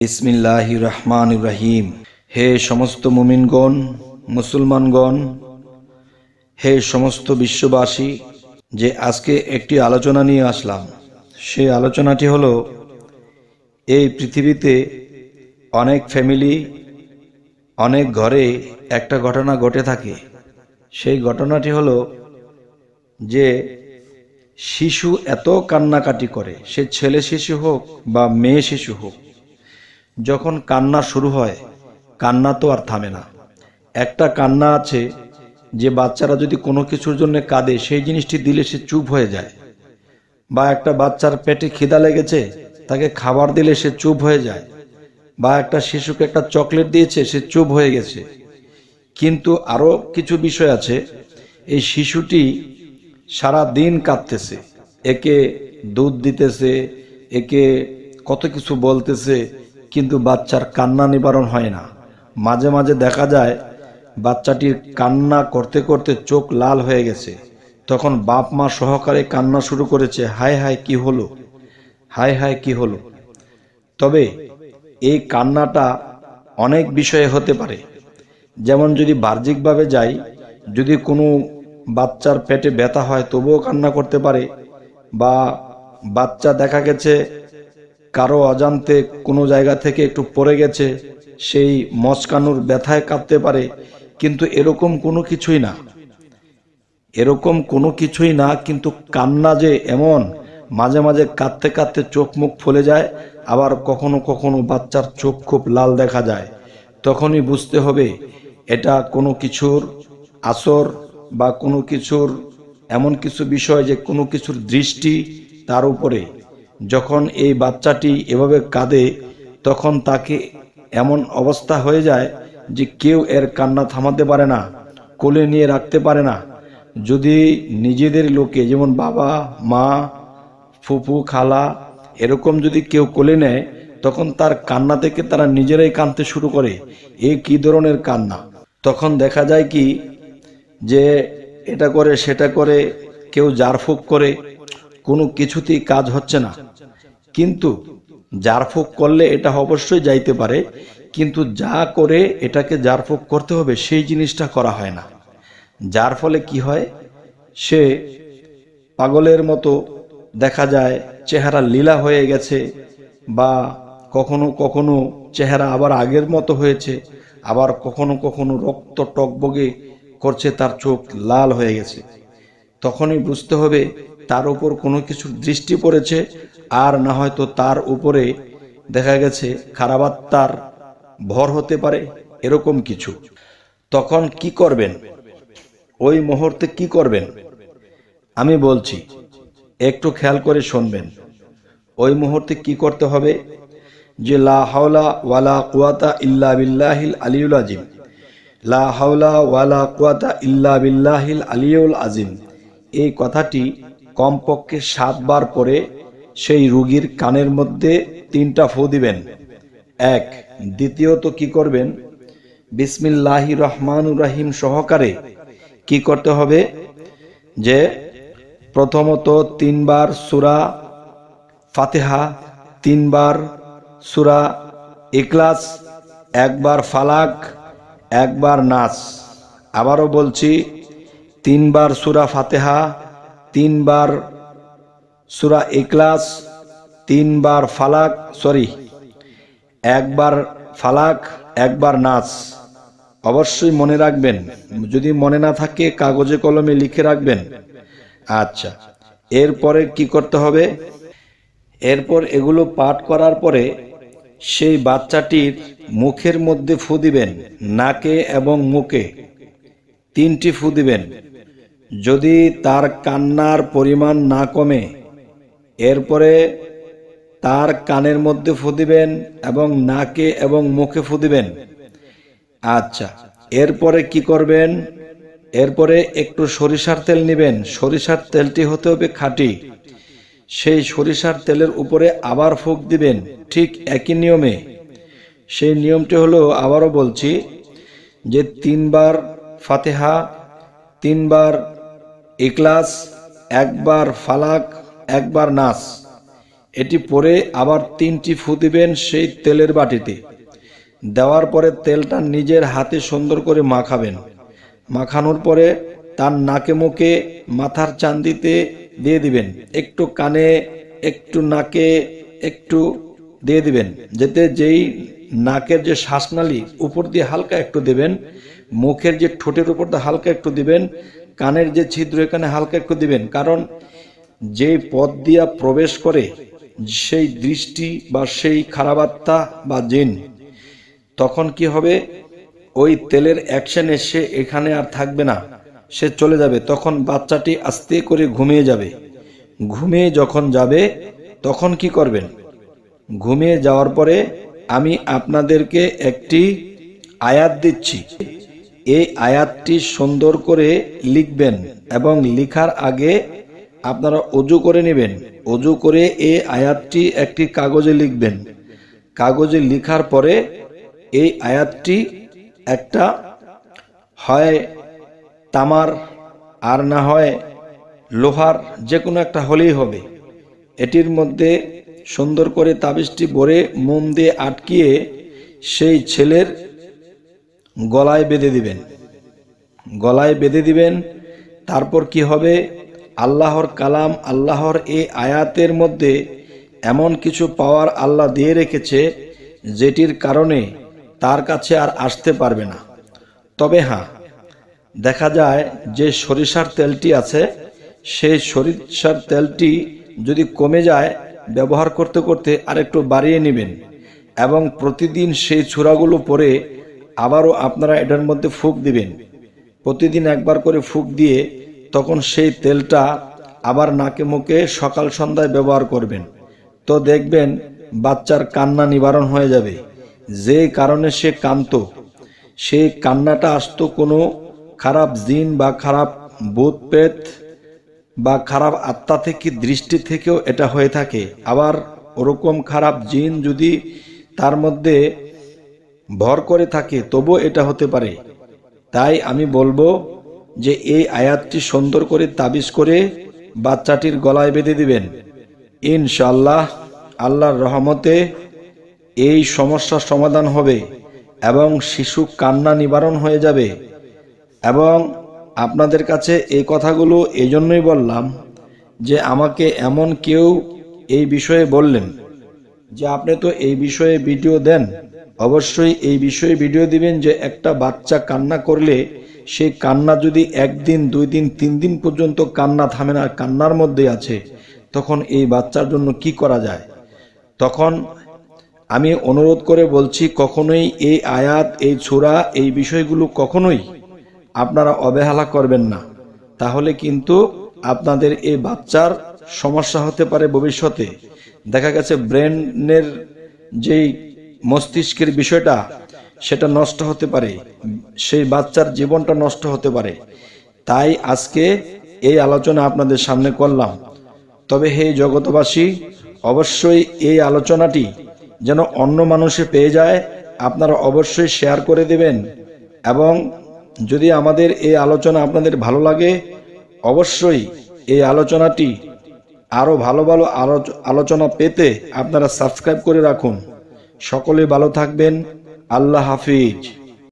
বিসমিল্লাহির রহমানির রহিম। হে সমস্ত মুমিনগণ, মুসলমানগণ, হে সমস্ত বিশ্ববাসী, যে আজকে একটি আলোচনা নিয়ে আসলাম, সেই আলোচনাটি হলো এই পৃথিবীতে অনেক ফ্যামিলি, অনেক ঘরে একটা ঘটনা ঘটে থাকে। সেই ঘটনাটি হলো যে শিশু এত কান্নাকাটি করে, সে ছেলে শিশু হোক বা মেয়ে শিশু হোক, যখন কান্না শুরু হয়, কান্না তো আর থামে না। একটা কান্না আছে যে বাচ্চারা যদি কোনো কিছুর জন্য কাঁদে, সেই জিনিসটি দিলে সে চুপ হয়ে যায়। বা একটা বাচ্চার পেটে খিদা লেগেছে, তাকে খাবার দিলে সে চুপ হয়ে যায়। বা একটা শিশুকে একটা চকলেট দিয়েছে, সে চুপ হয়ে গেছে। কিন্তু আরো কিছু বিষয় আছে, এই শিশুটি সারা দিন কাঁদতেছে, একে দুধ দিতেছে, একে কত কিছু বলতেছে, কিন্তু বাচ্চার কান্না নিবারণ হয় না। মাঝে মাঝে দেখা যায় বাচ্চাটির কান্না করতে করতে চোখ লাল হয়ে গেছে। তখন বাপ মা সহকারে কান্না শুরু করেছে, হায় হায় কি হলো, হায় হায় কি হলো। তবে এই কান্নাটা অনেক বিষয়ে হতে পারে। যেমন যদি বাহ্যিকভাবে যাই, যদি কোনো বাচ্চার পেটে ব্যথা হয় তবুও কান্না করতে পারে, বা বাচ্চা দেখা গেছে কারো অজান্তে কোনো জায়গা থেকে একটু পড়ে গেছে, সেই মচকানোর ব্যথায় কাঁদতে পারে। কিন্তু এরকম কোনো কিছুই না, এরকম কোনো কিছুই না। কিন্তু কান্না যে এমন, মাঝে মাঝে কাঁদতে কাঁদতে চোখ মুখ ফুলে যায়, আবার কখনো কখনো বাচ্চার চোখ খুব লাল দেখা যায়। তখনই বুঝতে হবে এটা কোনো কিছুর আসর, বা কোনো কিছুর এমন কিছু বিষয় যে কোনো কিছুর দৃষ্টি তার উপরে। যখন এই বাচ্চাটি এভাবে কাঁদে, তখন তাকে এমন অবস্থা হয়ে যায় যে কেউ এর কান্না থামাতে পারে না, কোলে নিয়ে রাখতে পারে না। যদি নিজেদের লোকে, যেমন বাবা মা ফুফু খালা, এরকম যদি কেউ কোলে নেয়, তখন তার কান্না থেকে তারা নিজেরাই কাঁদতে শুরু করে। এ কি ধরনের কান্না! তখন দেখা যায় কি যে এটা করে সেটা করে, কেউ জারফুক করে, কোনো কিছুতেই কাজ হচ্ছে না। কিন্তু জারফুক করলে এটা অবশ্যই যাইতে পারে, কিন্তু যা করে এটাকে জারফুক করতে হবে সেই জিনিসটা করা হয় না। যার ফলে কি হয়, সে পাগলের মতো দেখা যায়, চেহারা লীলা হয়ে গেছে, বা কখনো কখনো চেহারা আবার আগের মতো হয়েছে, আবার কখনো কখনো রক্ত টকবগে করছে, তার চোখ লাল হয়ে গেছে। তখনই বুঝতে হবে তার উপর কোনো কিছুর দৃষ্টি পড়েছে, আর না হয়তো তার উপরে দেখা গেছে খারাপ আত্মার ভর হতে পারে, এরকম কিছু। তখন কি করবেন, ওই মুহূর্তে কি করবেন আমি বলছি, একটু খেয়াল করে শুনবেন। ওই মুহূর্তে কি করতে হবে, যে লা হাওলা ওয়ালা কুওয়াতা ইল্লা বিল্লাহিল আলিয়ুল আজিম, লা হাওলা ওয়ালা কুওয়াতা ইল্লা বিল্লাহিল আলিয়ুল আজিম, এই কথাটি কমপক্ষে 7 বার পরে সেই রোগীর কানের মধ্যে 3টা ফু দিবেন। এক। দ্বিতীয়ত কি করবেন, বিসমিল্লাহির রহমানির রহিম সহকারে কি করতে হবে, যে প্রথমত 3 বার সূরা ফাতিহা, 3 বার সূরা ইখলাস, 1 বার ফালাক, 1 বার নাস। আবারও বলছি, 3 বার সূরা ফাতিহা, 3 বার সূরা ইখলাস, 3 বার ফালাক, 1 বার ফালাক, 1 বার নাস। অবশ্যই মনে রাখবেন, যদি মনে না থাকে কাগজে কলমে লিখে রাখবেন। আচ্ছা, এরপরে কি করতে হবে, এরপর এগুলো পাঠ করার পরে সেই বাচ্চাটির মুখের মধ্যে ফু দিবেন, নাকে এবং মুখে 3টি ফু দিবেন। যদি তার কান্নার পরিমাণ না কমে, এরপরে তার কানের মধ্যে ফু দিবেন এবং নাকে এবং মুখে ফু দিবেন। আচ্ছা, এরপরে কি করবেন, এরপরে একটু সরিষার তেল নেবেন। সরিষার তেলটি হতে হবে খাঁটি। সেই সরিষার তেলের উপরে আবার ফুঁক দিবেন, ঠিক একই নিয়মে। সেই নিয়মটি হলো, আবারও বলছি, যে 3 বার ফাতিহা, 3 বার ইখলাস, 1 বার ফালাক, 1 বার নাস। এটি পরে আবার 3টি ফু দিবেন সেই তেলের বাটিতে। দেওয়ার পরে তেলটা নিজের হাতে সুন্দর করে মাখাবেন। মাখানোর পরে তার নাকে মুখে মাথার চান্দিতে দিয়ে দিবেন, একটু কানে একটু নাকে একটু দিয়ে দিবেন, যাতে যেই নাকের যে শ্বাসনালী উপর দিয়ে হালকা একটু দিবেন, মুখের যে ঠোঁটের উপর দিয়ে হালকা একটু দিবেন, কানের যে ছিদ্র এখানে হালকা একটু দিবেন। কারণ যেই পথ দিয়া প্রবেশ করে সেই দৃষ্টি বা সেই খারাপ আত্মা বা জিন, তখন কি হবে, ওই তেলের অ্যাকশন এসে এখানে আর থাকবে না, সে চলে যাবে। তখন বাচ্চাটি আস্তে করে ঘুমিয়ে যাবে। ঘুমিয়ে যখন যাবে তখন কি করবেন, ঘুমিয়ে যাওয়ার পরে আমি আপনাদেরকে একটি আয়াত দিচ্ছি, এই আয়াতটি সুন্দর করে লিখবেন এবং লিখার আগে আপনারা ওযু করে নেবেন। ওযু করে এই আয়াতটি একটি কাগজে লিখবেন। কাগজে লিখার পরে এই আয়াতটি একটা হয় তামার আর না হয় লোহার, যে কোনো একটা হলেই হবে। এটির মধ্যে সুন্দর করে তাবিজটি ভরে মোম দিয়ে আটকিয়ে সেই ছেলের গলায় বেঁধে দিবেন। গলায় বেঁধে দিবেন। তারপর কি হবে, আল্লাহর কালাম, আল্লাহর এই আয়াতের মধ্যে এমন কিছু পাওয়ার আল্লাহ দিয়ে রেখেছে যেটির কারণে তার কাছে আর আসতে পারবে না। তবে হ্যাঁ, দেখা যায় যে সরিষার তেলটি আছে, সেই সরিষার তেলটি যদি কমে যায়, ব্যবহার করতে করতে আরেকটু বাড়িয়ে নেবেন এবং প্রতিদিন সেই ছুরাগুলো পরে আবারও আপনারা এটার মধ্যে ফুঁক দিবেন। প্রতিদিন একবার করে ফুঁক দিয়ে তখন সেই তেলটা আবার নাকে মুখে সকাল সন্ধ্যায় ব্যবহার করবেন। তো দেখবেন বাচ্চার কান্না নিবারণ হয়ে যাবে। যে কারণে সে কাঁদতো, সেই কান্নাটা আসতো কোনো খারাপ জিন বা খারাপ ভূত প্রেত বা খারাপ আত্মা থেকে, দৃষ্টি থেকেও এটা হয়ে থাকে। আবার ওরকম খারাপ জিন যদি তার মধ্যে ভর করে থাকে তবুও এটা হতে পারে। তাই আমি বলবো যে এই আয়াতটি সুন্দর করে তাবিজ করে বাচ্চাটির গলায় বেঁধে দিবেন। ইনশাআল্লাহ আল্লাহর রহমতে এই সমস্যার সমাধান হবে এবং শিশু কান্না নিবারণ হয়ে যাবে। এবং আপনাদের কাছে এই কথাগুলো এই জন্যই বললাম যে আমাকে এমন কেউ এই বিষয়ে বললেন যে আপনি তো এই বিষয়ে ভিডিও দেন, অবশ্যই এই বিষয়ে ভিডিও দিবেন যে একটা বাচ্চা কান্না করলে সেই কান্না যদি 1 দিন 2 দিন 3 দিন পর্যন্ত কান্না থামে না, কান্নার মধ্যে আছে, তখন এই বাচ্চার জন্য কি করা যায়। তখন আমি অনুরোধ করে বলছি, কখনোই এই আয়াত, এই সূরা, এই বিষয়গুলো কখনোই আপনারা অবহেলা করবেন না। তাহলে কিন্তু আপনাদের এই বাচ্চার সমস্যা হতে পারে ভবিষ্যতে। দেখা গেছে ব্রেনের যেই মস্তিষ্কের বিষয়টা সেটা নষ্ট হতে পারে, সেই বাচ্চার জীবনটা নষ্ট হতে পারে। তাই আজকে এই আলোচনা আপনাদের সামনে করলাম। তবে হে জগতবাসী, অবশ্যই এই আলোচনাটি যেন অন্য মানুষে পেয়ে যায়, আপনারা অবশ্যই শেয়ার করে দেবেন। এবং যদি আমাদের এই আলোচনা আপনাদের ভালো লাগে, অবশ্যই এই আলোচনাটি আরো ভালো ভালো আলোচনা পেতে আপনারা সাবস্ক্রাইব করে রাখুন। সকলে ভালো থাকবেন। আল্লাহ হাফিজ।